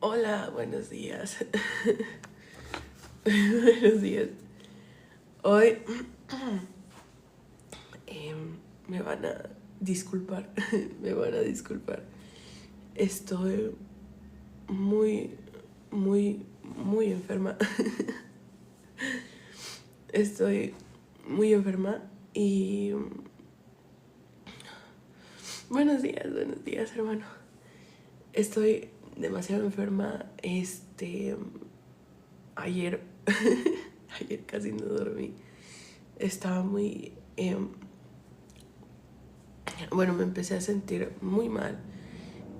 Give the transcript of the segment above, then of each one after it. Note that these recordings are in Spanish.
Hola, buenos días. Buenos días. Hoy me van a disculpar. Me van a disculpar. Estoy muy, muy enferma. Estoy muy enferma y... buenos días, hermano. Estoy demasiado enferma. Ayer... ayer casi no dormí. Estaba muy... bueno, me empecé a sentir muy mal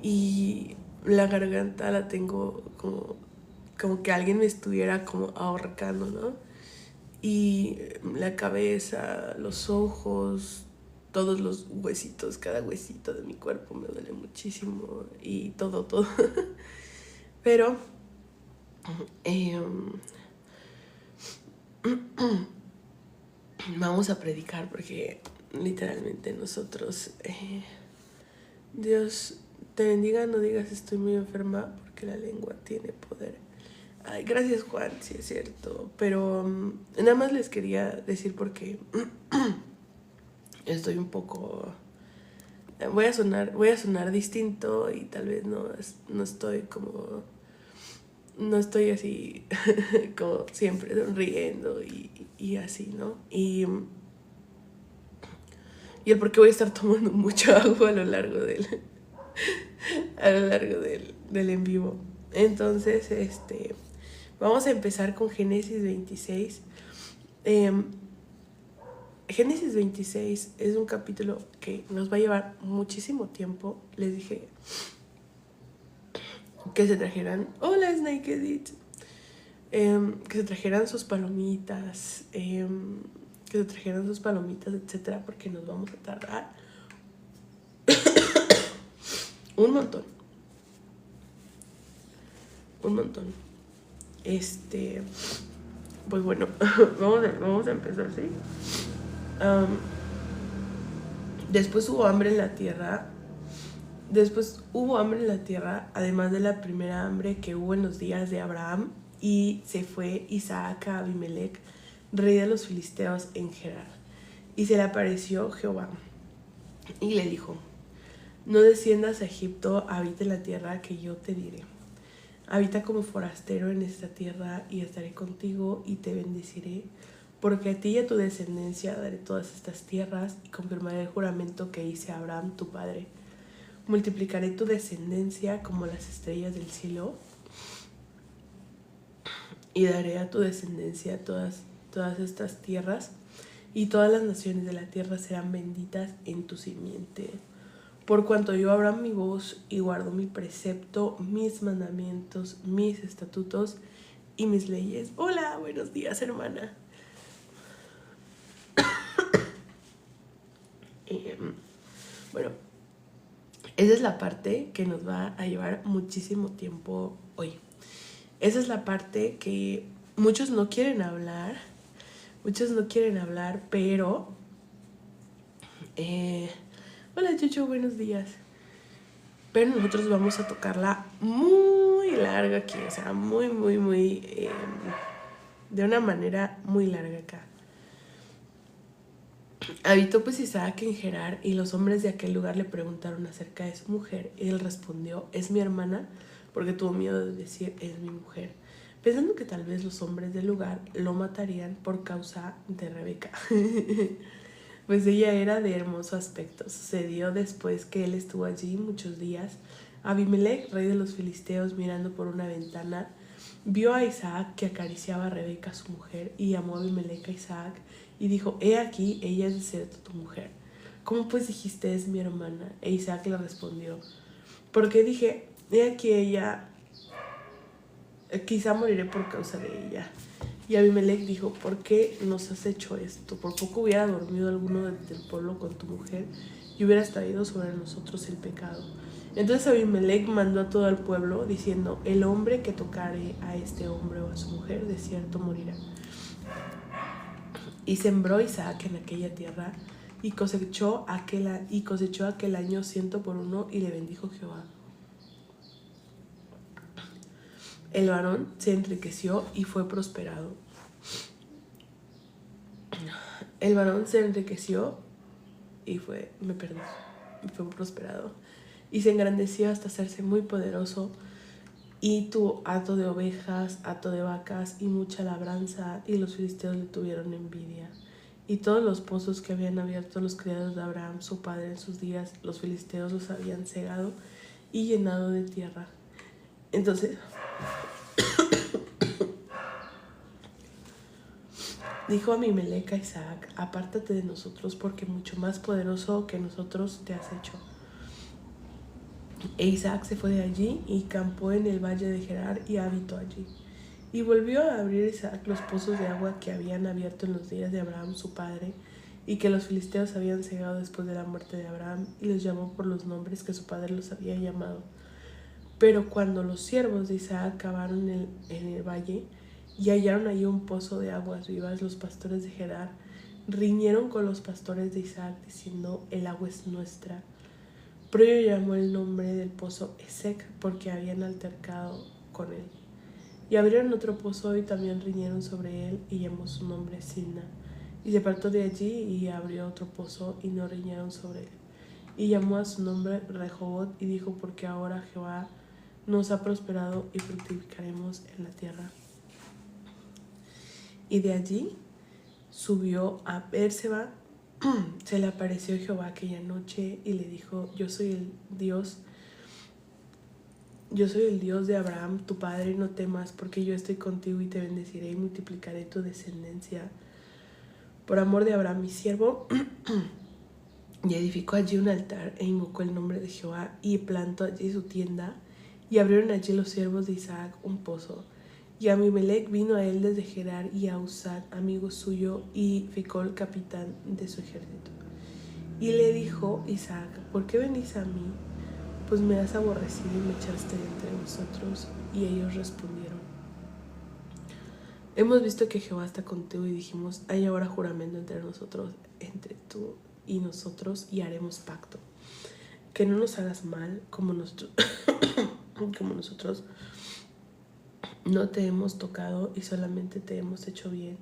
y la garganta la tengo como que alguien me estuviera como ahorcando, ¿no? Y la cabeza, los ojos, todos los huesitos, cada huesito de mi cuerpo me duele muchísimo y todo. Pero eh, vamos a predicar porque literalmente nosotros... Dios te bendiga, no digas estoy muy enferma porque la lengua tiene poder. Ay, gracias Juan, sí es cierto. Pero nada más les quería decir porque estoy un poco... Voy a sonar distinto y tal vez no estoy como... No estoy así como siempre sonriendo y así, ¿no? Y el por qué voy a estar tomando mucha agua a lo largo del en vivo. Entonces, vamos a empezar con Génesis 26. Génesis 26 es un capítulo que nos va a llevar muchísimo tiempo. Les dije que se trajeran... Hola, Snake Edit. Que se trajeran sus palomitas. Que se trajeran sus palomitas, etcétera, porque nos vamos a tardar un montón. Un montón. Pues bueno, vamos a empezar, ¿sí? Después hubo hambre en la tierra. Además de la primera hambre que hubo en los días de Abraham. Y se fue Isaac a Abimelech, rey de los filisteos, en Gerar. Y se le apareció Jehová y le dijo: no desciendas a Egipto, habita en la tierra que yo te diré. Habita como forastero en esta tierra y estaré contigo y te bendeciré, porque a ti y a tu descendencia daré todas estas tierras y confirmaré el juramento que hice a Abraham tu padre. Multiplicaré tu descendencia como las estrellas del cielo y daré a tu descendencia todas estas tierras, y todas las naciones de la tierra serán benditas en tu simiente. Por cuanto yo abro mi voz y guardo mi precepto, mis mandamientos, mis estatutos y mis leyes. Hola, buenos días, hermana. Bueno, esa es la parte que nos va a llevar muchísimo tiempo hoy. Esa es la parte que muchos no quieren hablar. Pero... hola, Chucho, buenos días. Pero nosotros vamos a tocarla muy larga aquí, o sea, muy, de una manera muy larga acá. Habitó pues Isaac en Gerar, y los hombres de aquel lugar le preguntaron acerca de su mujer. Y él respondió: es mi hermana, porque tuvo miedo de decir es mi mujer, pensando que tal vez los hombres del lugar lo matarían por causa de Rebeca. Pues ella era de hermoso aspecto. Sucedió después que él estuvo allí muchos días. Abimelech, rey de los filisteos, mirando por una ventana, vio a Isaac que acariciaba a Rebeca su mujer, y llamó a Abimelech a Isaac y dijo: he aquí, ella es de cierto tu mujer. ¿Cómo pues dijiste es mi hermana? E Isaac le respondió: porque dije, he aquí ella, quizá moriré por causa de ella. Y Abimelech dijo: ¿por qué nos has hecho esto? Por poco hubiera dormido alguno del pueblo con tu mujer y hubieras traído sobre nosotros el pecado. Entonces Abimelech mandó a todo el pueblo diciendo: el hombre que tocare a este hombre o a su mujer, de cierto morirá. Y sembró Isaac en aquella tierra y cosechó aquel año 100 por 1, y le bendijo Jehová. El varón se enriqueció y fue prosperado. El varón se enriqueció y fue prosperado. Y se engrandeció hasta hacerse muy poderoso. Y tuvo hato de ovejas, hato de vacas y mucha labranza. Y los filisteos le tuvieron envidia. Y todos los pozos que habían abierto los criados de Abraham, su padre, en sus días, los filisteos los habían cegado y llenado de tierra. Entonces dijo Abimelec a Isaac: apártate de nosotros, porque mucho más poderoso que nosotros te has hecho. E Isaac se fue de allí y campó en el valle de Gerar y habitó allí. Y volvió a abrir Isaac los pozos de agua que habían abierto en los días de Abraham su padre, y que los filisteos habían cegado después de la muerte de Abraham, y los llamó por los nombres que su padre los había llamado. Pero cuando los siervos de Isaac cavaron en el valle y hallaron allí un pozo de aguas vivas, los pastores de Gerar riñeron con los pastores de Isaac, diciendo: el agua es nuestra. Pero ellos llamó el nombre del pozo Esek, porque habían altercado con él. Y abrieron otro pozo y también riñeron sobre él, y llamó su nombre Sidna. Y se apartó de allí y abrió otro pozo, y no riñeron sobre él. Y llamó a su nombre Rehobot, y dijo: porque ahora Jehová nos ha prosperado y fructificaremos en la tierra. Y de allí subió a Bérseba. Se le apareció Jehová aquella noche y le dijo: yo soy el Dios de Abraham tu padre, no temas, porque yo estoy contigo y te bendeciré y multiplicaré tu descendencia por amor de Abraham mi siervo. Y edificó allí un altar e invocó el nombre de Jehová y plantó allí su tienda, y abrieron allí los siervos de Isaac un pozo. Y Abimelec vino a él desde Gerar, y a Usat, amigo suyo, y Ficol, capitán de su ejército. Y le dijo Isaac: ¿por qué venís a mí? Pues me has aborrecido y me echaste de entre vosotros. Y ellos respondieron: hemos visto que Jehová está contigo, y dijimos: hay ahora juramento entre nosotros, entre tú y nosotros, y haremos pacto, que no nos hagas mal como nosotros no te hemos tocado y solamente te hemos hecho bien,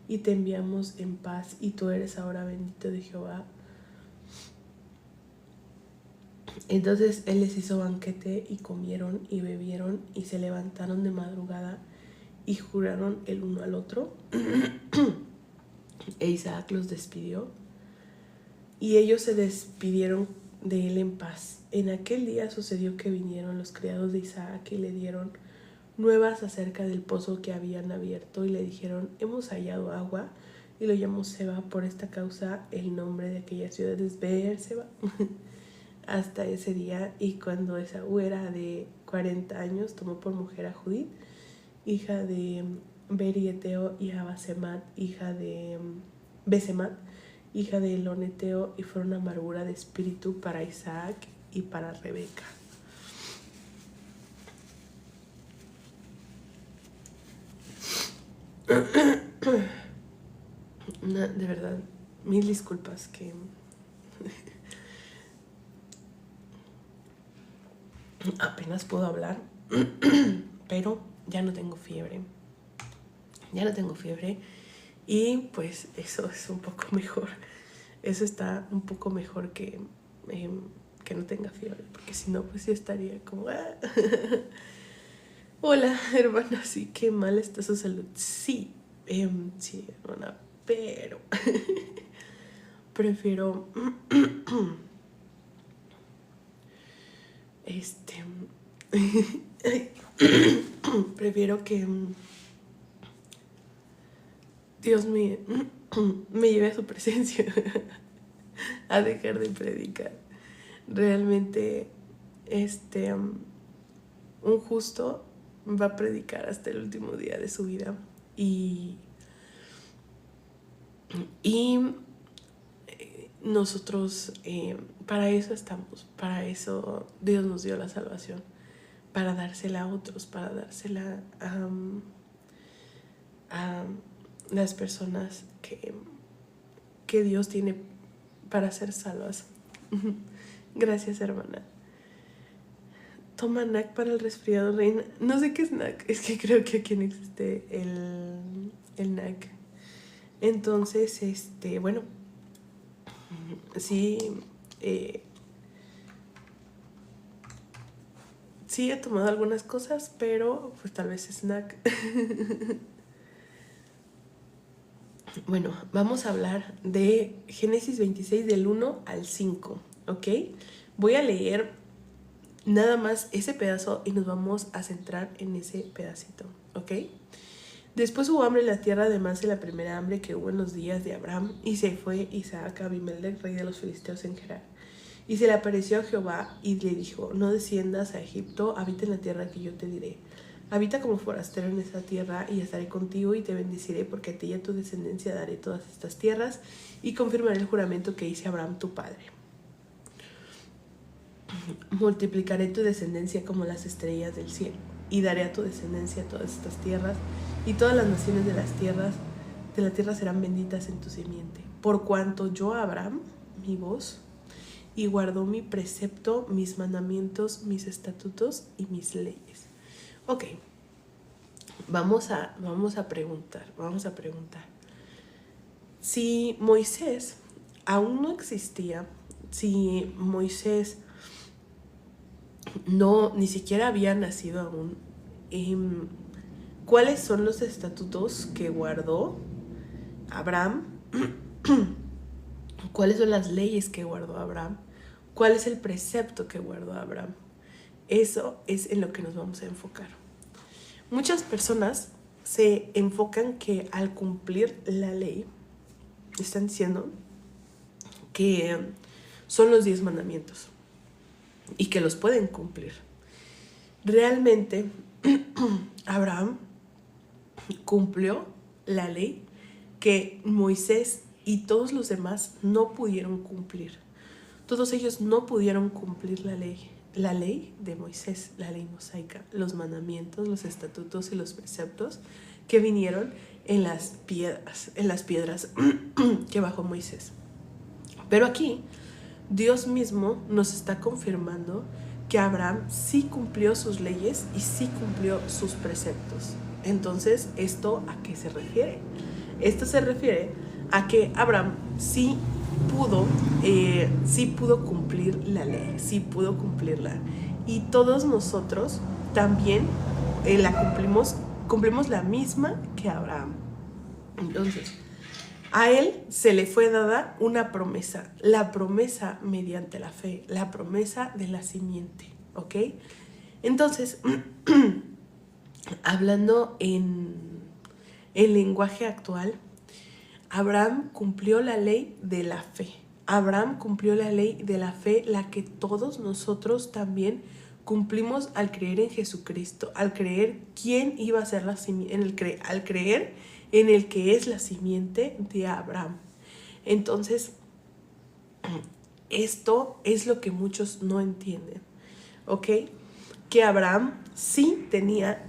y te enviamos en paz, y tú eres ahora bendito de Jehová. Entonces él les hizo banquete, y comieron y bebieron, y se levantaron de madrugada y juraron el uno al otro. E Isaac los despidió, y ellos se despidieron de él en paz. En aquel día sucedió que vinieron los criados de Isaac y le dieron nuevas acerca del pozo que habían abierto, y le dijeron: hemos hallado agua. Y lo llamó Seba. Por esta causa el nombre de aquella ciudad es Beerseba hasta ese día. Y cuando Esaú era de 40 años, tomó por mujer a Judith, hija de Berieteo, y a Basemat, hija de Besemat, hija de Eloneteo, y fueron amargura de espíritu para Isaac y para Rebeca. No, de verdad, mil disculpas que apenas puedo hablar, pero ya no tengo fiebre. Y pues eso es un poco mejor. Eso está un poco mejor que no tenga fiebre, porque si no, pues sí estaría como... Hola, hermana, sí, qué mal está su salud. Sí, sí, hermana, pero prefiero prefiero que Dios me lleve a su presencia a dejar de predicar. Realmente un justo va a predicar hasta el último día de su vida, y nosotros para eso estamos, para eso Dios nos dio la salvación, para dársela a otros, para dársela a las personas que Dios tiene para ser salvas. Gracias, hermana. Toma NAC para el resfriado, reina. No sé qué es NAC, es que creo que aquí no existe el NAC. Entonces, bueno, sí, sí he tomado algunas cosas, pero pues tal vez es NAC. Bueno, vamos a hablar de Génesis 26 del 1 al 5, ¿ok? Voy a leer nada más ese pedazo y nos vamos a centrar en ese pedacito, ¿ok? Después hubo hambre en la tierra, además de la primera hambre que hubo en los días de Abraham, y se fue Isaac a Abimelech, rey de los filisteos, en Gerar. Y se le apareció a Jehová y le dijo: no desciendas a Egipto, habita en la tierra que yo te diré. Habita como forastero en esta tierra, y estaré contigo y te bendeciré, porque a ti y a tu descendencia daré todas estas tierras, y confirmaré el juramento que hice a Abraham tu padre. Multiplicaré tu descendencia como las estrellas del cielo, y daré a tu descendencia todas estas tierras, y todas las naciones de la tierra serán benditas en tu simiente. Por cuanto yo a Abraham, mi voz, y guardó mi precepto, mis mandamientos, mis estatutos y mis leyes. Ok, vamos a preguntar. Si Moisés aún no existía, si Moisés ni siquiera había nacido aún, ¿cuáles son los estatutos que guardó Abraham? ¿Cuáles son las leyes que guardó Abraham? ¿Cuál es el precepto que guardó Abraham? Eso es en lo que nos vamos a enfocar. Muchas personas se enfocan que al cumplir la ley, están diciendo que son los 10 mandamientos y que los pueden cumplir. Realmente, Abraham cumplió la ley que Moisés y todos los demás no pudieron cumplir. Todos ellos no pudieron cumplir la ley de Moisés, la ley mosaica, los mandamientos, los estatutos y los preceptos que vinieron en las piedras que bajó Moisés. Pero aquí Dios mismo nos está confirmando que Abraham sí cumplió sus leyes y sí cumplió sus preceptos. Entonces, ¿esto a qué se refiere? Esto se refiere a que Abraham sí pudo cumplir la ley, sí pudo cumplirla. Y todos nosotros también cumplimos la misma que Abraham. Entonces, a él se le fue dada una promesa, la promesa mediante la fe, la promesa de la simiente, ¿ok? Entonces, hablando en lenguaje actual, Abraham cumplió la ley de la fe. Abraham cumplió la ley de la fe, la que todos nosotros también cumplimos al creer en Jesucristo, al creer quién iba a ser la simiente, al creer en el que es la simiente de Abraham. Entonces, esto es lo que muchos no entienden, ¿ok? Que Abraham sí tenía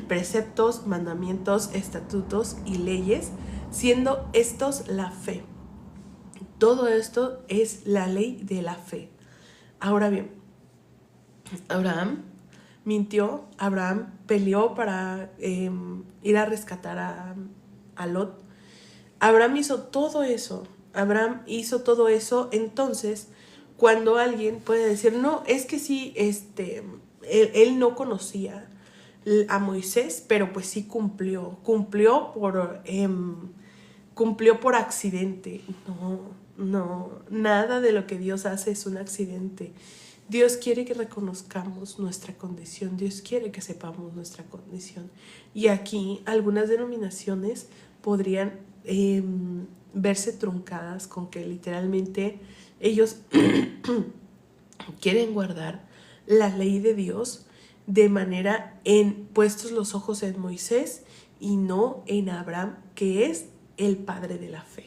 preceptos, mandamientos, estatutos y leyes, siendo estos la fe. Todo esto es la ley de la fe. Ahora bien, Abraham mintió, Abraham peleó para ir a rescatar a Lot. Abraham hizo todo eso. Entonces, cuando alguien puede decir, no, es que sí, él no conocía a Moisés, pero pues sí cumplió por accidente. No, nada de lo que Dios hace es un accidente. Dios quiere que reconozcamos nuestra condición, Dios quiere que sepamos nuestra condición. Y aquí algunas denominaciones podrían verse truncadas con que literalmente ellos quieren guardar la ley de Dios de manera puestos los ojos en Moisés y no en Abraham, que es el padre de la fe.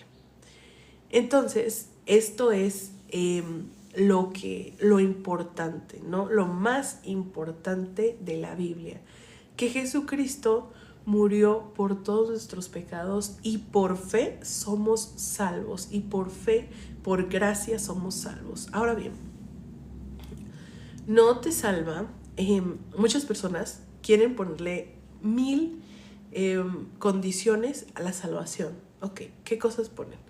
Entonces, esto es lo importante, ¿no? Lo más importante de la Biblia, que Jesucristo murió por todos nuestros pecados y por fe somos salvos, y por fe, por gracia somos salvos. Ahora bien, no te salva. Muchas personas quieren ponerle 1000 condiciones a la salvación. Ok, ¿qué cosas ponen?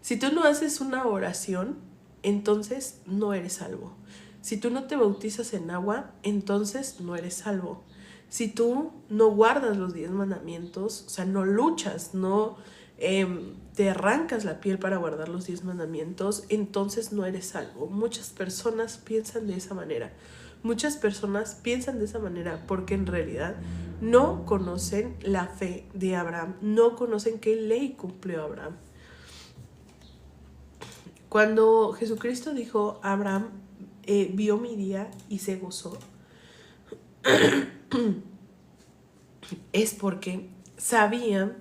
Si tú no haces una oración, entonces no eres salvo. Si tú no te bautizas en agua, entonces no eres salvo. Si tú no guardas los 10 mandamientos, o sea, no luchas, no te arrancas la piel para guardar los 10 mandamientos, entonces no eres salvo. Muchas personas piensan de esa manera. Muchas personas piensan de esa manera porque en realidad no conocen la fe de Abraham, no conocen qué ley cumplió Abraham. Cuando Jesucristo dijo, Abraham vio mi día y se gozó, es porque sabían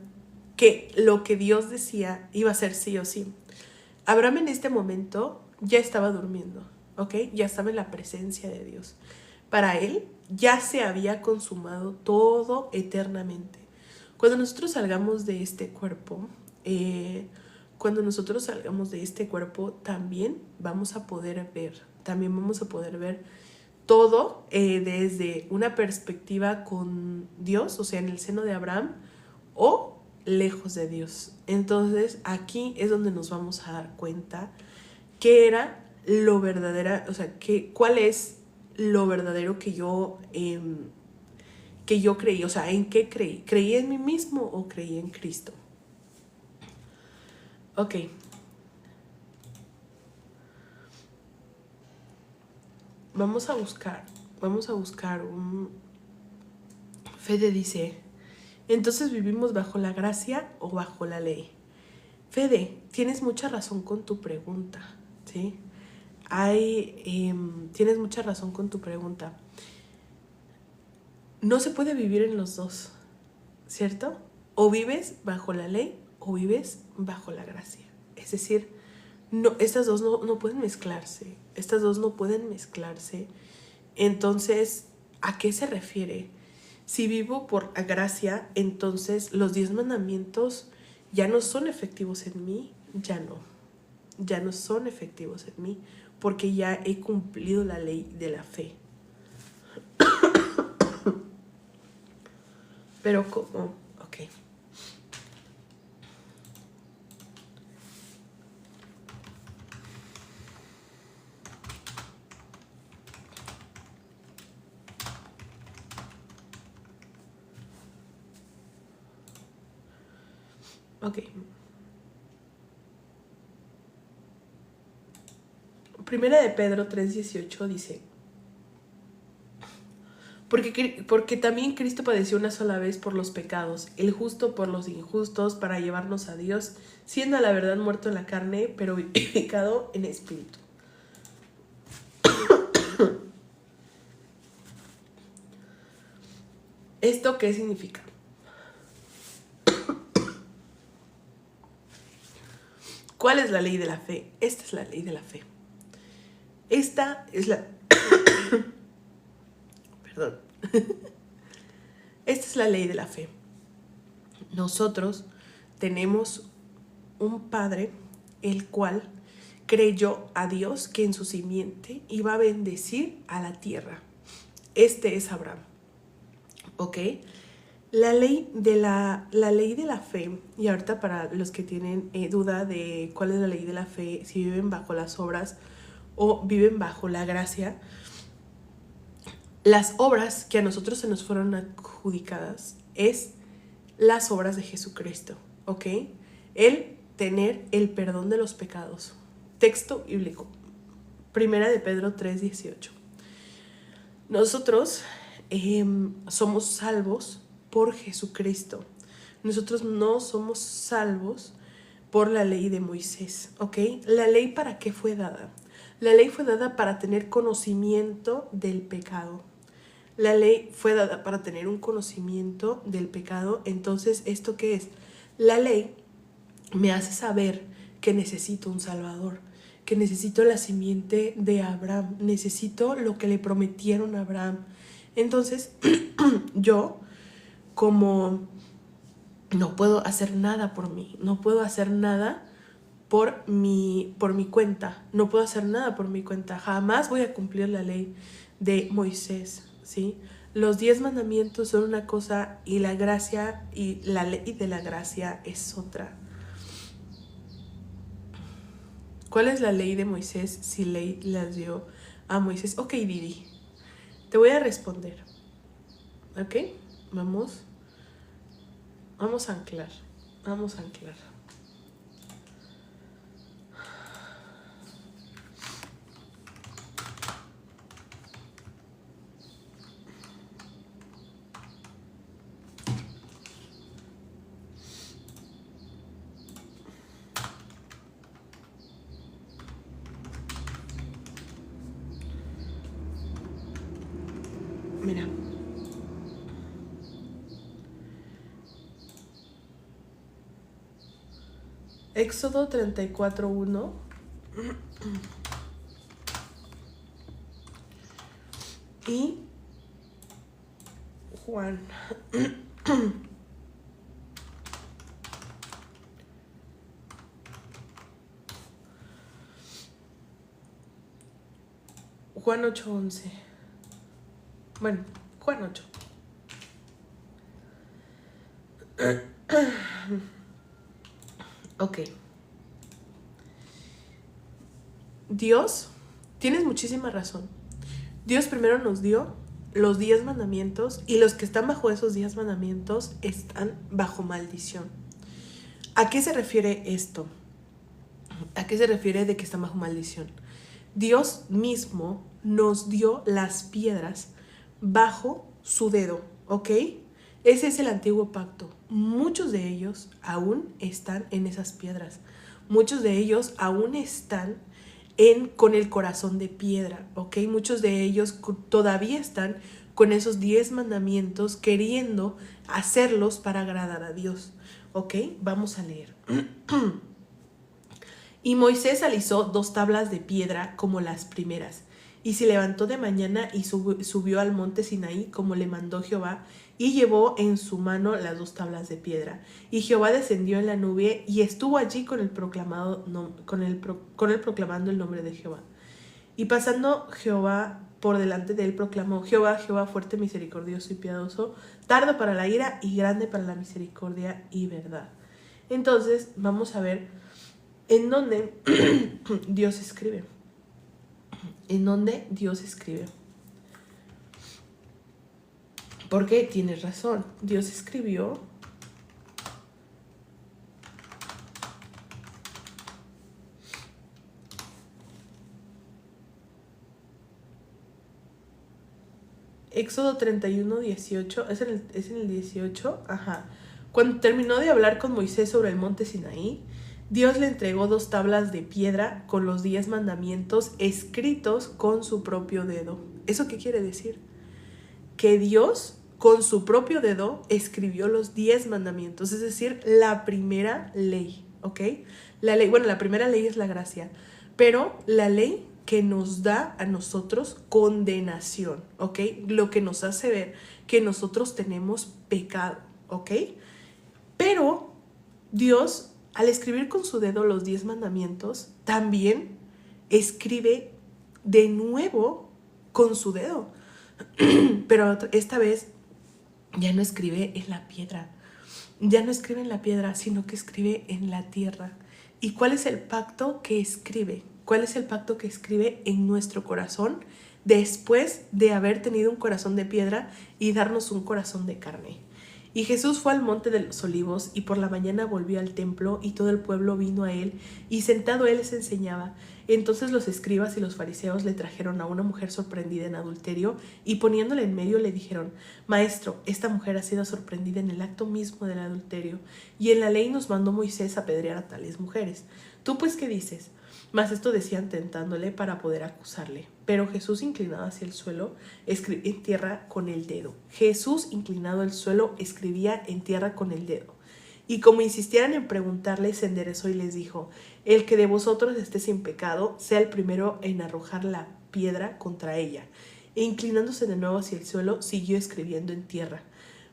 que lo que Dios decía iba a ser sí o sí. Abraham en este momento ya estaba durmiendo, ¿ok? Ya estaba en la presencia de Dios. Para él ya se había consumado todo eternamente. Cuando nosotros salgamos de este cuerpo, también vamos a poder ver todo desde una perspectiva con Dios, o sea, en el seno de Abraham o lejos de Dios. Entonces aquí es donde nos vamos a dar cuenta qué era lo verdadero, o sea, cuál es lo verdadero que yo creí, o sea, ¿en qué creí? ¿Creí en mí mismo o creí en Cristo? Ok. Vamos a buscar un... Fede dice, entonces vivimos bajo la gracia o bajo la ley. Fede, tienes mucha razón con tu pregunta, ¿sí? Tienes mucha razón con tu pregunta. No se puede vivir en los dos, ¿cierto? O vives bajo la ley o vives bajo la gracia. Es decir, no, estas dos no pueden mezclarse. Estas dos no pueden mezclarse. Entonces, ¿a qué se refiere? Si vivo por gracia, entonces los 10 mandamientos ya no son efectivos en mí, ya no son efectivos en mí, porque ya he cumplido la ley de la fe. Pero ¿cómo? Ok. Ok. Primera de Pedro 3:18 dice, porque también Cristo padeció una sola vez por los pecados, el justo por los injustos, para llevarnos a Dios, siendo a la verdad muerto en la carne, pero vivificado en espíritu. ¿Esto qué significa? ¿Cuál es la ley de la fe? Esta es la ley de la fe. Esta es la... Perdón. Esta es la ley de la fe. Nosotros tenemos un padre el cual creyó a Dios que en su simiente iba a bendecir a la tierra. Este es Abraham. ¿Ok? La ley de la fe, y ahorita para los que tienen duda de cuál es la ley de la fe, si viven bajo las obras o viven bajo la gracia, las obras que a nosotros se nos fueron adjudicadas es las obras de Jesucristo, ¿ok? El tener el perdón de los pecados. Texto bíblico, Primera de Pedro 3:18. Nosotros somos salvos por Jesucristo. Nosotros no somos salvos por la ley de Moisés, ¿ok? ¿La ley para qué fue dada? La ley fue dada para tener conocimiento del pecado. La ley fue dada para tener un conocimiento del pecado. Entonces, ¿esto qué es? La ley me hace saber que necesito un Salvador, que necesito la simiente de Abraham, necesito lo que le prometieron a Abraham. Entonces, yo, como no puedo hacer nada por mí, no puedo hacer nada por mi cuenta, no puedo hacer nada por mi cuenta, jamás voy a cumplir la ley de Moisés, ¿sí? Los 10 mandamientos son una cosa y la gracia y la ley de la gracia es otra. ¿Cuál es la ley de Moisés si ley las dio a Moisés? Ok, Didi, te voy a responder, ¿ok? Vamos a anclar, vamos a anclar. Mira, Éxodo 34:1 y Juan 8:11. Bueno, Juan 8. Ok. Dios, tienes muchísima razón. Dios primero nos dio los 10 mandamientos y los que están bajo esos 10 mandamientos están bajo maldición. ¿A qué se refiere esto? ¿A qué se refiere de que están bajo maldición? Dios mismo nos dio las piedras bajo su dedo, ¿ok? Ese es el antiguo pacto. Muchos de ellos aún están en esas piedras. Muchos de ellos aún están con el corazón de piedra, ¿ok? Muchos de ellos todavía están con esos 10 mandamientos queriendo hacerlos para agradar a Dios, ¿ok? Vamos a leer. Y Moisés alisó 2 tablas de piedra como las primeras, y se levantó de mañana y subió al monte Sinaí como le mandó Jehová, y llevó en su mano las 2 tablas de piedra. Y Jehová descendió en la nube y estuvo allí con él proclamando el nombre de Jehová. Y pasando Jehová por delante de él proclamó: Jehová, Jehová, fuerte, misericordioso y piadoso, tardo para la ira y grande para la misericordia y verdad. Entonces vamos a ver en dónde Dios escribe. En dónde Dios escribe. Porque tienes razón, Dios escribió Éxodo 31:18, es en el 18, ajá. Cuando terminó de hablar con Moisés sobre el monte Sinaí, Dios le entregó 2 tablas de piedra con los 10 mandamientos escritos con su propio dedo. ¿Eso qué quiere decir? Que Dios con su propio dedo escribió los 10 mandamientos, es decir, la primera ley, ¿ok? La primera ley es la gracia, pero la ley que nos da a nosotros condenación, ¿ok? Lo que nos hace ver que nosotros tenemos pecado, ¿ok? Pero Dios, al escribir con su dedo los 10 mandamientos, también escribe de nuevo con su dedo. Pero esta vez ya no escribe en la piedra. Ya no escribe en la piedra, sino que escribe en la tierra. ¿Y cuál es el pacto que escribe? ¿Cuál es el pacto que escribe en nuestro corazón después de haber tenido un corazón de piedra y darnos un corazón de carne? Y Jesús fue al monte de los olivos y por la mañana volvió al templo y todo el pueblo vino a él y sentado él les enseñaba. Entonces los escribas y los fariseos le trajeron a una mujer sorprendida en adulterio y poniéndola en medio le dijeron: Maestro, esta mujer ha sido sorprendida en el acto mismo del adulterio y en la ley nos mandó Moisés apedrear a tales mujeres. ¿Tú pues qué dices? Mas esto decían tentándole para poder acusarle. Pero Jesús, inclinado hacia el suelo, escribía en tierra con el dedo. Jesús, inclinado al suelo, escribía en tierra con el dedo. Y como insistieran en preguntarle, se enderezó y les dijo: El que de vosotros esté sin pecado, sea el primero en arrojar la piedra contra ella. E inclinándose de nuevo hacia el suelo, siguió escribiendo en tierra.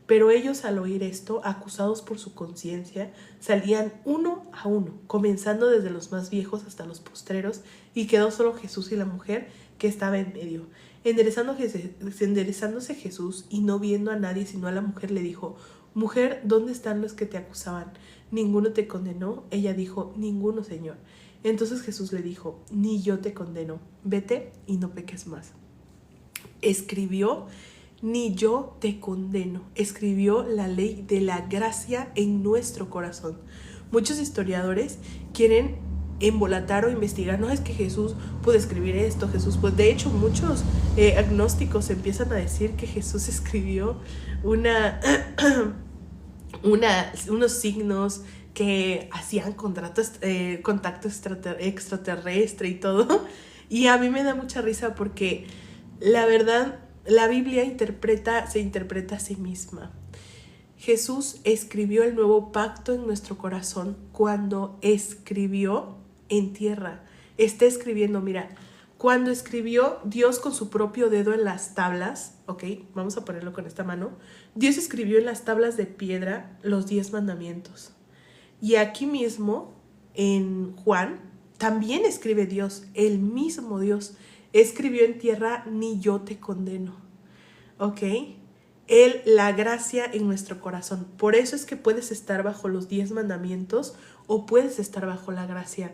Pero ellos, al oír esto, acusados por su conciencia, salían uno a uno, comenzando desde los más viejos hasta los postreros, y quedó solo Jesús y la mujer que estaba en medio. Enderezándose Jesús y no viendo a nadie sino a la mujer, le dijo: Mujer, ¿dónde están los que te acusaban? ¿Ninguno te condenó? Ella dijo: Ninguno, Señor. Entonces Jesús le dijo: Ni yo te condeno, vete y no peques más. Escribió: Ni yo te condeno. Escribió la ley de la gracia en nuestro corazón. Muchos historiadores quieren embolatar o investigar. No es que Jesús pudo escribir esto, Jesús pues de hecho muchos agnósticos empiezan a decir que Jesús escribió unos signos que hacían contacto extraterrestre y todo. Y a mí me da mucha risa porque la verdad, la Biblia se interpreta a sí misma. Jesús escribió el nuevo pacto en nuestro corazón cuando escribió en tierra. Está escribiendo, mira, cuando escribió Dios con su propio dedo en las tablas, ok, vamos a ponerlo con esta mano. Dios escribió en las tablas de piedra los 10 mandamientos. Y aquí mismo, en Juan, también escribe Dios, el mismo Dios. Escribió en tierra: Ni yo te condeno. ¿Ok? Él, la gracia en nuestro corazón. Por eso es que puedes estar bajo los 10 mandamientos o puedes estar bajo la gracia.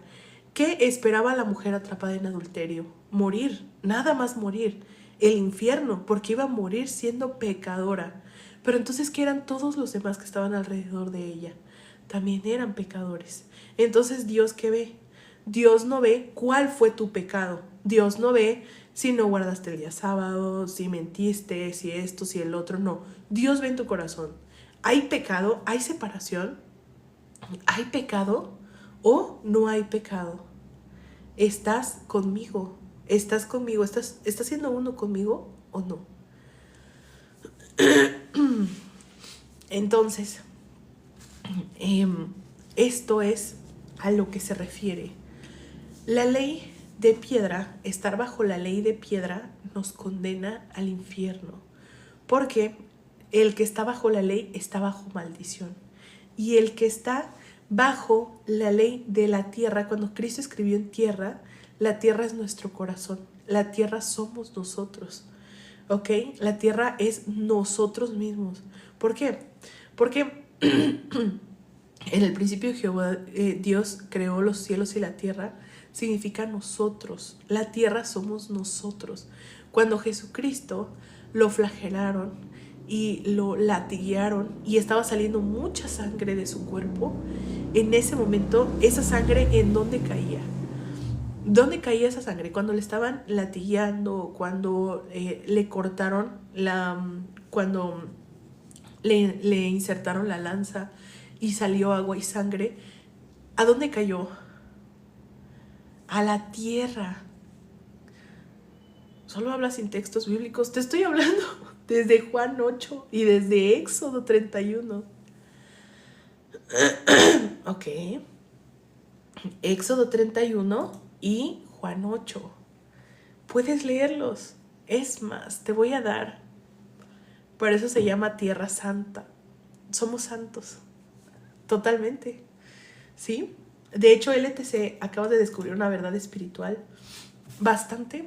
¿Qué esperaba la mujer atrapada en adulterio? Morir, nada más morir. El infierno, porque iba a morir siendo pecadora. Pero entonces, ¿qué eran todos los demás que estaban alrededor de ella? También eran pecadores. Entonces, ¿Dios qué ve? Dios no ve cuál fue tu pecado. Dios no ve si no guardaste el día sábado, si mentiste, si esto, si el otro. No. Dios ve en tu corazón. ¿Hay pecado? ¿Hay separación? ¿Hay pecado o no hay pecado? ¿Estás conmigo? ¿Estás conmigo? ¿Estás siendo uno conmigo o no? Entonces, esto es a lo que se refiere. La ley de piedra, estar bajo la ley de piedra, nos condena al infierno. Porque el que está bajo la ley está bajo maldición. Y el que está bajo la ley de la tierra, cuando Cristo escribió en tierra, la tierra es nuestro corazón. La tierra somos nosotros. ¿Ok? La tierra es nosotros mismos. ¿Por qué? Porque en el principio Jehová, Dios creó los cielos y la tierra. Significa nosotros. La tierra somos nosotros. Cuando Jesucristo lo flagelaron y lo latiguearon y estaba saliendo mucha sangre de su cuerpo, en ese momento, esa sangre, ¿en dónde caía? ¿Dónde caía esa sangre? Cuando le estaban latigueando, cuando le cortaron cuando le insertaron la lanza y salió agua y sangre, ¿a dónde cayó? A la tierra. Solo habla sin textos bíblicos. Te estoy hablando desde Juan 8 y desde Éxodo 31. Ok. Éxodo 31 y Juan 8. Puedes leerlos. Es más, te voy a dar. Por eso se llama Tierra Santa. Somos santos. Totalmente. ¿Sí? De hecho, LTC acaba de descubrir una verdad espiritual bastante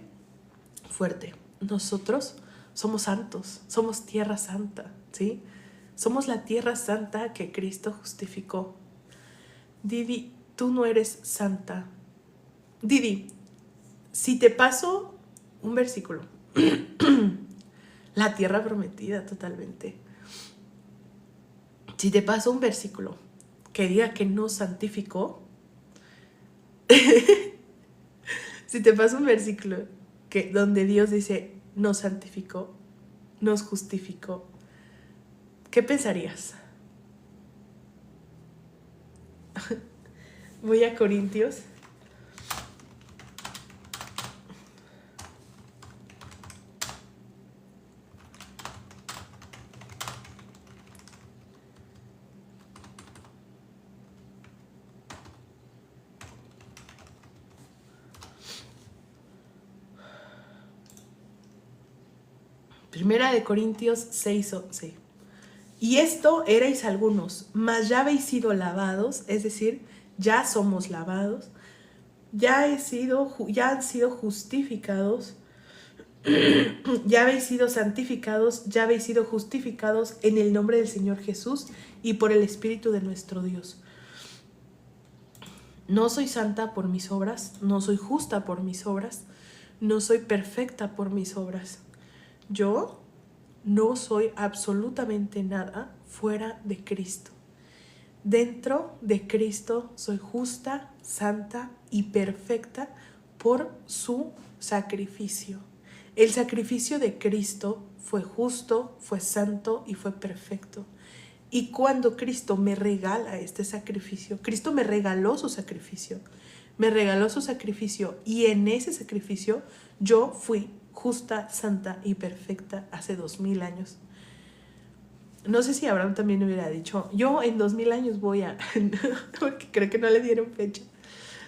fuerte. Nosotros somos santos, somos tierra santa, ¿sí? Somos la tierra santa que Cristo justificó. Didi, tú no eres santa. Didi, si te paso un versículo, la tierra prometida totalmente. Si te paso un versículo que diga que nos santificó, si te paso un versículo donde Dios dice nos santificó, nos justificó, ¿qué pensarías? Voy a Corintios. Primera de Corintios 6:11. Y esto erais algunos, mas ya habéis sido lavados, es decir, ya somos lavados, ya han sido justificados, ya habéis sido santificados, ya habéis sido justificados en el nombre del Señor Jesús y por el Espíritu de nuestro Dios. No soy santa por mis obras, no soy justa por mis obras, no soy perfecta por mis obras. Yo no soy absolutamente nada fuera de Cristo. Dentro de Cristo soy justa, santa y perfecta por su sacrificio. El sacrificio de Cristo fue justo, fue santo y fue perfecto. Y cuando Cristo me regala este sacrificio, Cristo me regaló su sacrificio, y en ese sacrificio yo fui justa, santa y perfecta hace 2000 años. No sé si Abraham también hubiera dicho, yo en 2000 años voy a, porque creo que no le dieron fecha,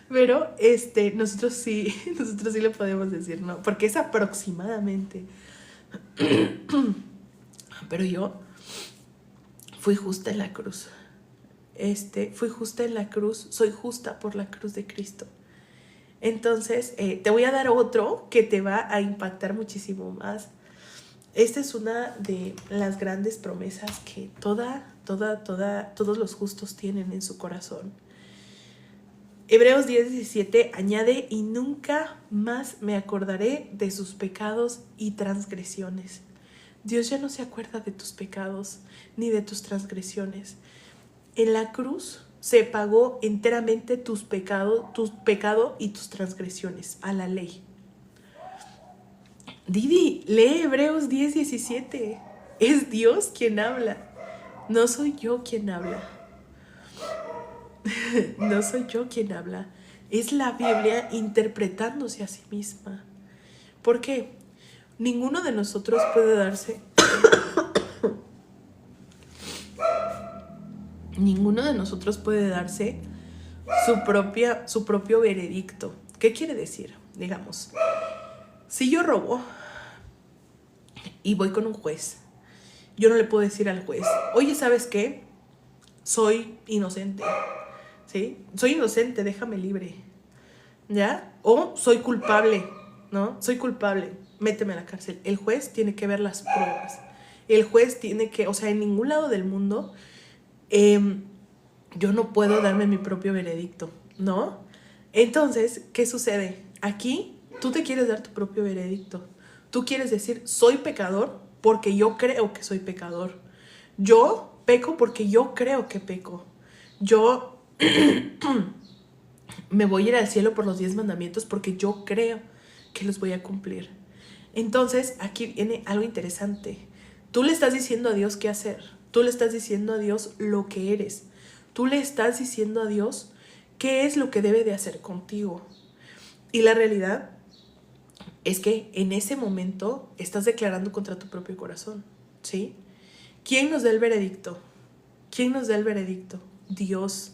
pero nosotros sí le podemos decir, ¿no? Porque es aproximadamente. Pero yo fui justa en la cruz. Fui justa en la cruz, soy justa por la cruz de Cristo. Entonces, te voy a dar otro que te va a impactar muchísimo más. Esta es una de las grandes promesas que todos los justos tienen en su corazón. Hebreos 10:17 añade, y nunca más me acordaré de sus pecados y transgresiones. Dios ya no se acuerda de tus pecados ni de tus transgresiones. En la cruz se pagó enteramente tu pecado y tus transgresiones a la ley. Didi, lee Hebreos 10:17. Es Dios quien habla. No soy yo quien habla. No soy yo quien habla. Es la Biblia interpretándose a sí misma. ¿Por qué? Ninguno de nosotros puede darse su propio veredicto. ¿Qué quiere decir? Digamos, si yo robo y voy con un juez, yo no le puedo decir al juez, oye, ¿sabes qué? Soy inocente, ¿sí? Soy inocente, déjame libre, ¿ya? O soy culpable, ¿no? Soy culpable, méteme a la cárcel. El juez tiene que ver las pruebas. El juez tiene que, o sea, en ningún lado del mundo yo no puedo darme mi propio veredicto, ¿no? Entonces, ¿qué sucede? Aquí tú te quieres dar tu propio veredicto. Tú quieres decir, soy pecador porque yo creo que soy pecador. Yo peco porque yo creo que peco. Yo me voy a ir al cielo por los 10 mandamientos porque yo creo que los voy a cumplir. Entonces, aquí viene algo interesante. Tú le estás diciendo a Dios qué hacer. Tú le estás diciendo a Dios lo que eres. Tú le estás diciendo a Dios qué es lo que debe de hacer contigo. Y la realidad es que en ese momento estás declarando contra tu propio corazón, ¿sí? ¿Quién nos da el veredicto? ¿Quién nos da el veredicto? Dios.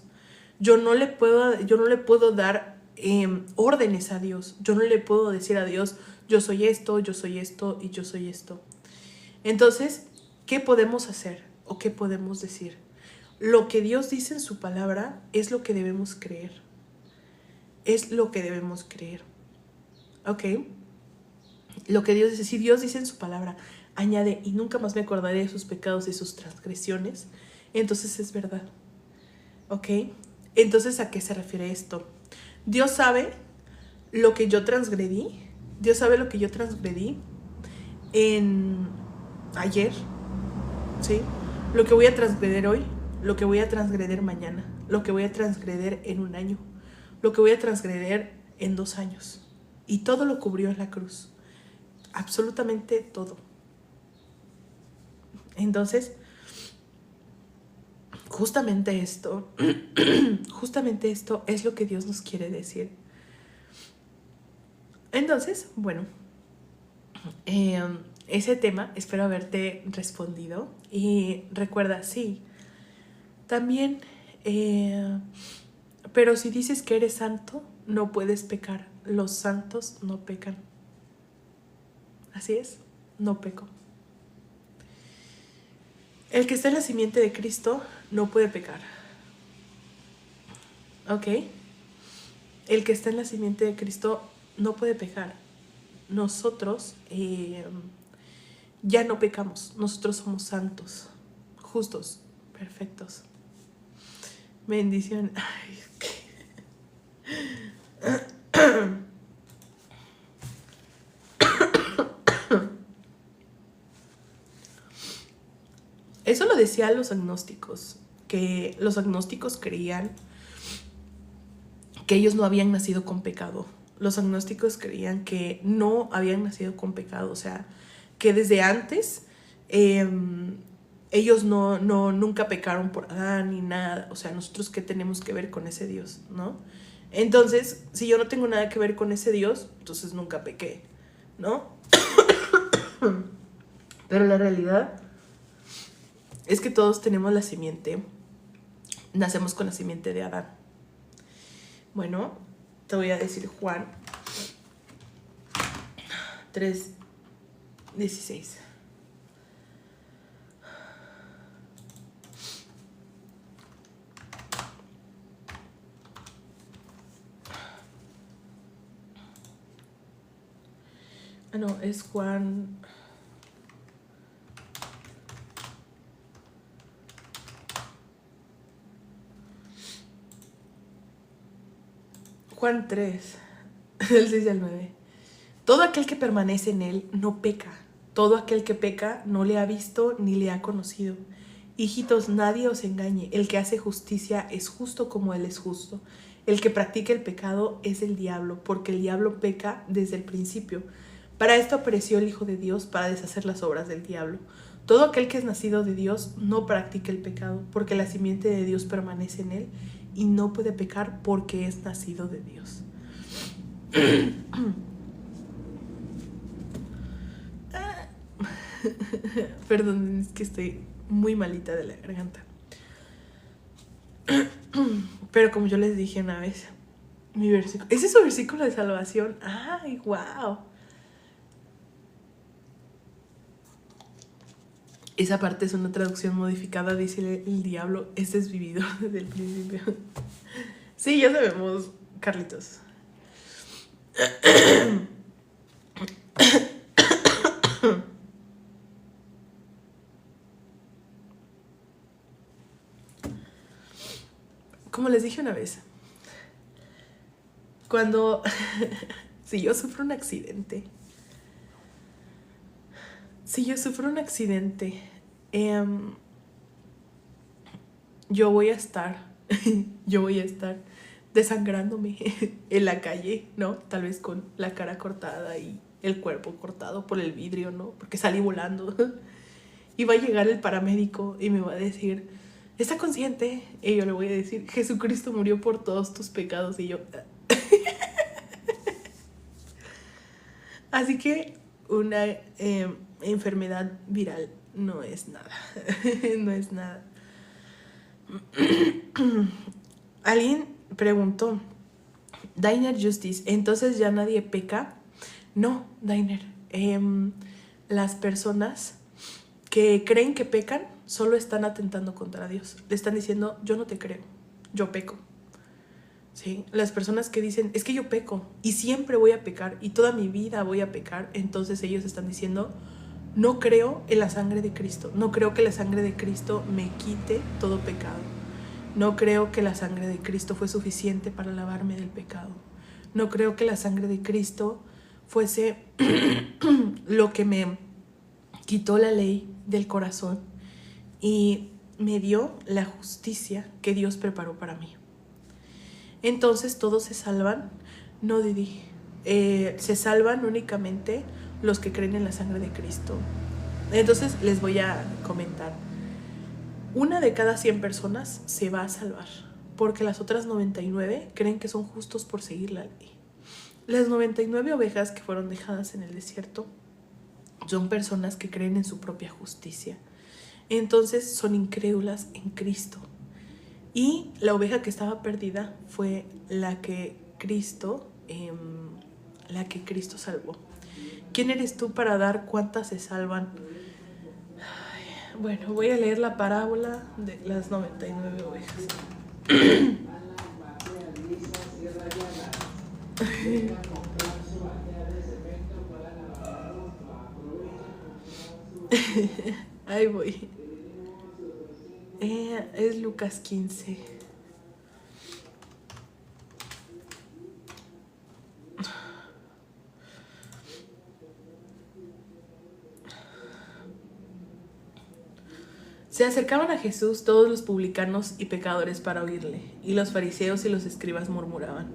Yo no le puedo dar órdenes a Dios. Yo no le puedo decir a Dios, yo soy esto y yo soy esto. Entonces, ¿qué podemos hacer o qué podemos decir? Lo que Dios dice en su palabra es lo que debemos creer. Es lo que debemos creer. ¿Ok? Lo que Dios dice, si Dios dice en su palabra, añade, y nunca más me acordaré de sus pecados y sus transgresiones, entonces es verdad. ¿Ok? Entonces, ¿a qué se refiere esto? Dios sabe lo que yo transgredí. Dios sabe lo que yo transgredí ayer, ¿sí? Lo que voy a transgredir hoy, lo que voy a transgredir mañana, lo que voy a transgredir en un año, lo que voy a transgredir en 2 años. Y todo lo cubrió en la cruz. Absolutamente todo. Entonces, justamente esto es lo que Dios nos quiere decir. Entonces, bueno, ese tema espero haberte respondido. Y recuerda, sí, también, pero si dices que eres santo, no puedes pecar. Los santos no pecan. Así es, no peco. El que está en la simiente de Cristo no puede pecar. ¿Ok? El que está en la simiente de Cristo no puede pecar. Nosotros ya no pecamos. Nosotros somos santos, justos, perfectos. Bendición. Ay, eso lo decían los agnósticos, que los agnósticos creían que ellos no habían nacido con pecado. Los agnósticos creían que no habían nacido con pecado, o sea, que desde antes ellos nunca pecaron por Adán ni nada. O sea, nosotros qué tenemos que ver con ese Dios, ¿no? Entonces, si yo no tengo nada que ver con ese Dios, entonces nunca pequé, ¿no? Pero la realidad es que todos tenemos la simiente, nacemos con la simiente de Adán. Bueno, te voy a decir Juan 3:16. Ah, no, es Juan. Juan 3, del 6 al 9. Todo aquel que permanece en él no peca. Todo aquel que peca no le ha visto ni le ha conocido. Hijitos, nadie os engañe. El que hace justicia es justo como él es justo. El que practica el pecado es el diablo, porque el diablo peca desde el principio. Para esto apareció el Hijo de Dios, para deshacer las obras del diablo. Todo aquel que es nacido de Dios no practica el pecado, porque la simiente de Dios permanece en él y no puede pecar porque es nacido de Dios. Perdón, es que estoy muy malita de la garganta. Pero como yo les dije una vez, mi versículo, ese es su versículo de salvación. ¡Ay, wow! Esa parte es una traducción modificada, dice el diablo, este es vividor desde el principio. Sí, ya sabemos, Carlitos. Como les dije una vez, cuando si yo sufro un accidente, yo voy a estar desangrándome en la calle, ¿no? Tal vez con la cara cortada y el cuerpo cortado por el vidrio, ¿no? Porque salí volando. Y va a llegar el paramédico y me va a decir, ¿está consciente? Y yo le voy a decir, Jesucristo murió por todos tus pecados. Y yo... Así que una enfermedad viral no es nada. No es nada. Alguien preguntó, Dainer Justice, ¿entonces ya nadie peca? No, Dainer. Las personas que creen que pecan solo están atentando contra Dios. Le están diciendo, yo no te creo, yo peco. ¿Sí? Las personas que dicen, es que yo peco y siempre voy a pecar y toda mi vida voy a pecar, entonces ellos están diciendo, no creo en la sangre de Cristo, no creo que la sangre de Cristo me quite todo pecado, no creo que la sangre de Cristo fue suficiente para lavarme del pecado, no creo que la sangre de Cristo fuese lo que me quitó la ley del corazón y me dio la justicia que Dios preparó para mí. Entonces todos se salvan. No, Didi, se salvan únicamente los que creen en la sangre de Cristo. Entonces les voy a comentar. 1 de cada 100 personas se va a salvar, porque las otras 99 creen que son justos por seguir la ley. Las 99 ovejas que fueron dejadas en el desierto son personas que creen en su propia justicia. Entonces son incrédulas en Cristo. Y la oveja que estaba perdida fue la que Cristo salvó. ¿Quién eres tú para dar cuántas se salvan? Ay, Bueno, voy a leer la parábola de las 99 ovejas. Ahí voy. Es Lucas 15. Se acercaban a Jesús todos los publicanos y pecadores para oírle, y los fariseos y los escribas murmuraban,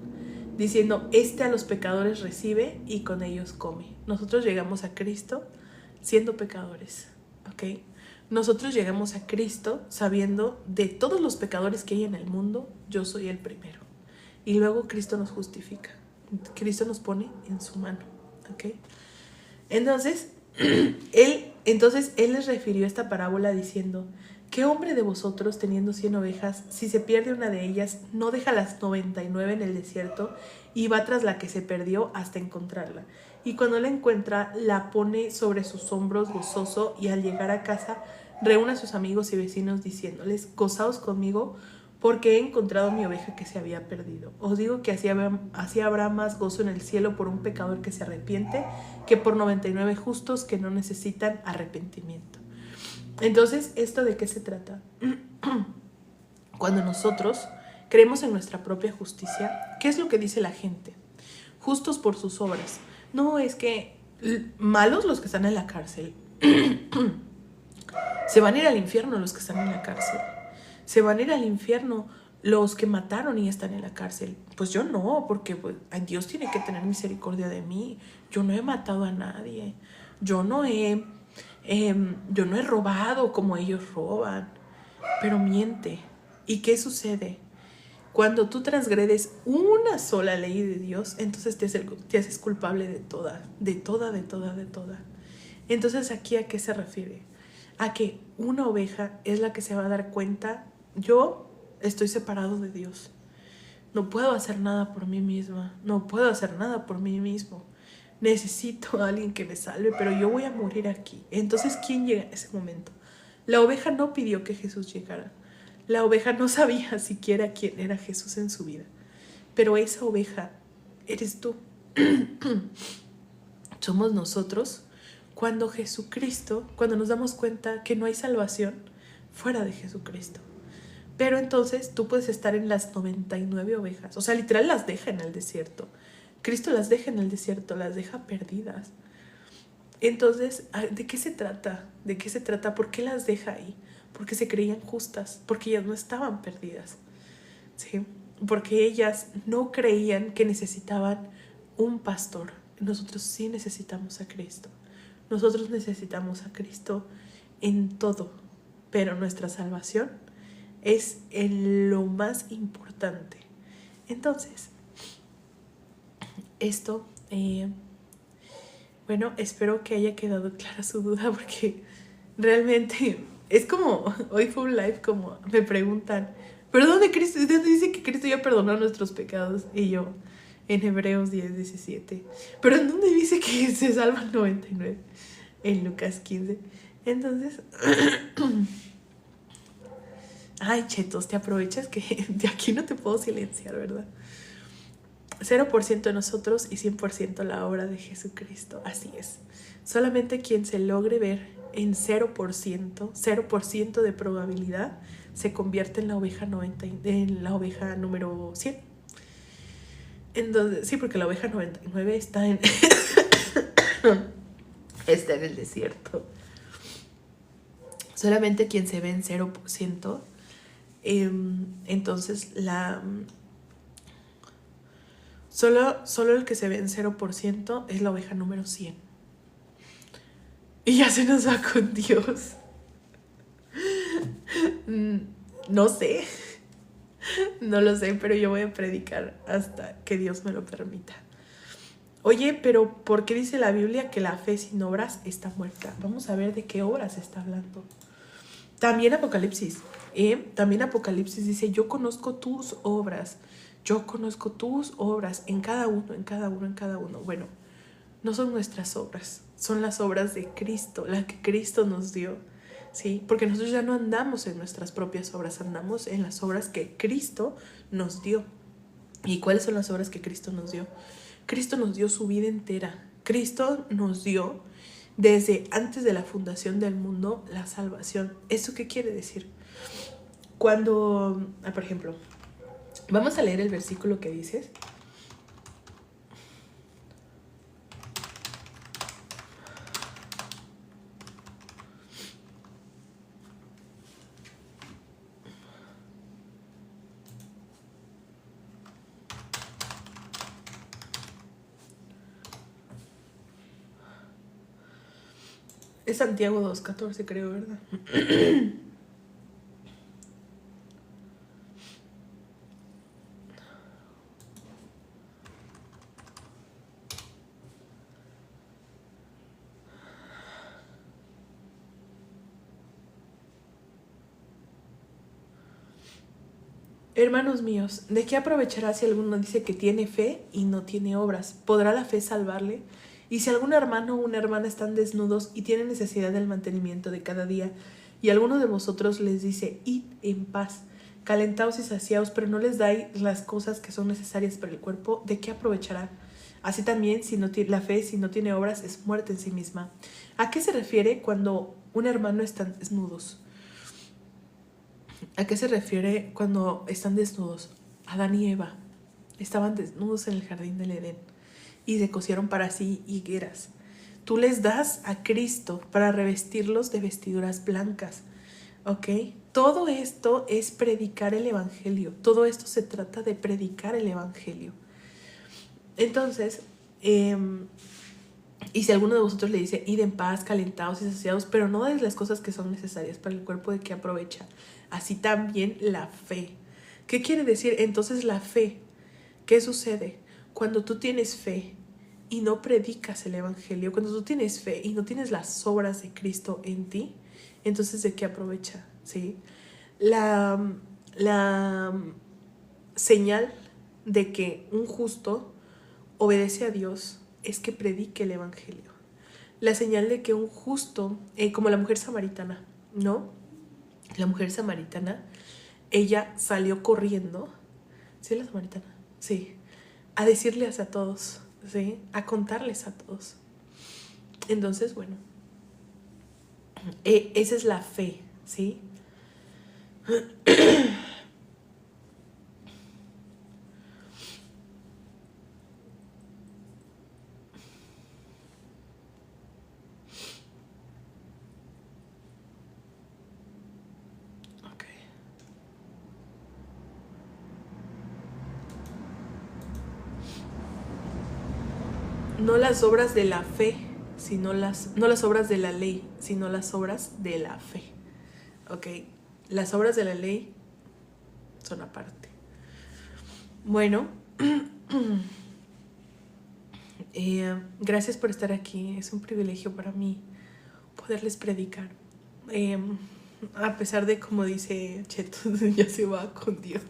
diciendo: Este a los pecadores recibe y con ellos come. Nosotros llegamos a Cristo siendo pecadores, ¿ok? Nosotros llegamos a Cristo sabiendo de todos los pecadores que hay en el mundo, yo soy el primero. Y luego Cristo nos justifica. Cristo nos pone en su mano, ¿ok? Entonces, Él les refirió esta parábola diciendo: ¿Qué hombre de vosotros, teniendo 100 ovejas, si se pierde una de ellas, no deja las 99 en el desierto y va tras la que se perdió hasta encontrarla? Y cuando la encuentra, la pone sobre sus hombros gozoso, y al llegar a casa reúne a sus amigos y vecinos diciéndoles: Gozaos conmigo, porque he encontrado mi oveja que se había perdido. Os digo que así habrá más gozo en el cielo por un pecador que se arrepiente que por 99 justos que no necesitan arrepentimiento. Entonces, ¿esto de qué se trata? Cuando nosotros creemos en nuestra propia justicia, ¿qué es lo que dice la gente? Justos por sus obras. No, es que malos los que están en la cárcel. Se van a ir al infierno los que están en la cárcel. Se van a ir al infierno los que mataron y están en la cárcel. Pues yo no, porque pues, Dios tiene que tener misericordia de mí. Yo no he matado a nadie. Yo no he robado como ellos roban. Pero miente. ¿Y qué sucede? Cuando tú transgredes una sola ley de Dios, entonces te haces culpable de toda. Entonces, ¿aquí a qué se refiere? A que una oveja es la que se va a dar cuenta: yo estoy separado de Dios. No puedo hacer nada por mí misma. No puedo hacer nada por mí mismo. Necesito a alguien que me salve, pero yo voy a morir aquí. Entonces, ¿quién llega en ese momento? La oveja no pidió que Jesús llegara. La oveja no sabía siquiera quién era Jesús en su vida. Pero esa oveja eres tú. Somos nosotros cuando nos damos cuenta que no hay salvación fuera de Jesucristo. Pero entonces tú puedes estar en las 99 ovejas. O sea, literal las deja en el desierto. Cristo las deja en el desierto, las deja perdidas. Entonces, ¿de qué se trata? ¿De qué se trata? ¿Por qué las deja ahí? Porque se creían justas, porque ellas no estaban perdidas, ¿sí? Porque ellas no creían que necesitaban un pastor. Nosotros sí necesitamos a Cristo. Nosotros necesitamos a Cristo en todo, pero nuestra salvación es en lo más importante. Entonces, esto, bueno, espero que haya quedado clara su duda, porque realmente es como, hoy fue un live como me preguntan: ¿pero dónde dice que Cristo ya perdonó nuestros pecados? Y yo, en Hebreos 10:17. ¿Pero en dónde dice que se salvan 99? En Lucas 15. Entonces, ay, chetos, te aprovechas que de aquí no te puedo silenciar, ¿verdad? 0% nosotros y 100% la obra de Jesucristo. Así es. Solamente quien se logre ver en 0% de probabilidad, se convierte en la oveja número 100. Entonces, sí, porque la oveja 99 está en el desierto. Solamente quien se ve en 0%, entonces solo el que se ve en 0% es la oveja número 100. Y ya se nos va con Dios. No sé. No lo sé, pero yo voy a predicar hasta que Dios me lo permita. Oye, pero ¿por qué dice la Biblia que la fe sin obras está muerta? Vamos a ver de qué obras está hablando. También Apocalipsis dice: yo conozco tus obras. Yo conozco tus obras en cada uno. Bueno, no son nuestras obras, son las obras de Cristo, las que Cristo nos dio. ¿sí? Porque nosotros ya no andamos en nuestras propias obras, andamos en las obras que Cristo nos dio. ¿Y cuáles son las obras que Cristo nos dio? Cristo nos dio su vida entera. Cristo nos dio desde antes de la fundación del mundo la salvación. ¿Eso qué quiere decir? Cuando, por ejemplo, vamos a leer el versículo que dices. Es Santiago 2:14, creo, ¿verdad? Hermanos míos, ¿de qué aprovechará si alguno dice que tiene fe y no tiene obras? ¿Podrá la fe salvarle? Y si algún hermano o una hermana están desnudos y tienen necesidad del mantenimiento de cada día, y alguno de vosotros les dice, id en paz, calentaos y saciaos, pero no les dais las cosas que son necesarias para el cuerpo, ¿de qué aprovechará? Así también, la fe, si no tiene obras, es muerta en sí misma. ¿A qué se refiere cuando un hermano está desnudos? ¿A qué se refiere cuando están desnudos? Adán y Eva estaban desnudos en el jardín del Edén y se cosieron para sí higueras. Tú les das a Cristo para revestirlos de vestiduras blancas, ¿ok? Todo esto es predicar el evangelio. Todo esto se trata de predicar el evangelio. Entonces, y si alguno de vosotros le dice, id en paz, calentados y saciados, pero no dais las cosas que son necesarias para el cuerpo, ¿de qué aprovecha? Así también la fe. ¿Qué quiere decir entonces la fe? ¿Qué sucede? Cuando tú tienes fe y no predicas el evangelio, cuando tú tienes fe y no tienes las obras de Cristo en ti, entonces ¿de qué aprovecha? ¿Sí? La señal de que un justo obedece a Dios es que predique el evangelio. La señal de que un justo, como la mujer samaritana, ¿no? La mujer samaritana, ella salió corriendo, ¿sí la samaritana? Sí, a decirles a todos, ¿sí? A contarles a todos. Entonces, bueno, esa es la fe, ¿sí? Okay. No las obras de la fe, sino no las obras de la ley, sino las obras de la fe. ¿Ok? Las obras de la ley son aparte. Bueno, gracias por estar aquí. Es un privilegio para mí poderles predicar. A pesar de, como dice Cheto, ya se va con Dios.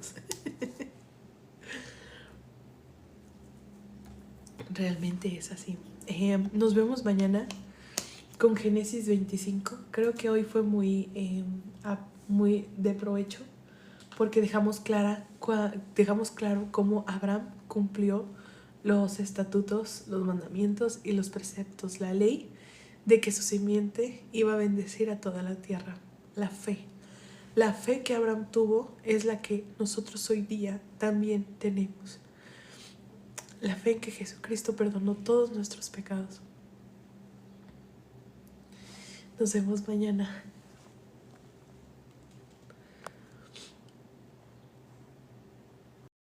Realmente es así. Nos vemos mañana con Génesis 25. Creo que hoy fue muy de provecho porque dejamos claro cómo Abraham cumplió los estatutos, los mandamientos y los preceptos, la ley de que su simiente iba a bendecir a toda la tierra. La fe. La fe que Abraham tuvo es la que nosotros hoy día también tenemos. La fe en que Jesucristo perdonó todos nuestros pecados. Nos vemos mañana.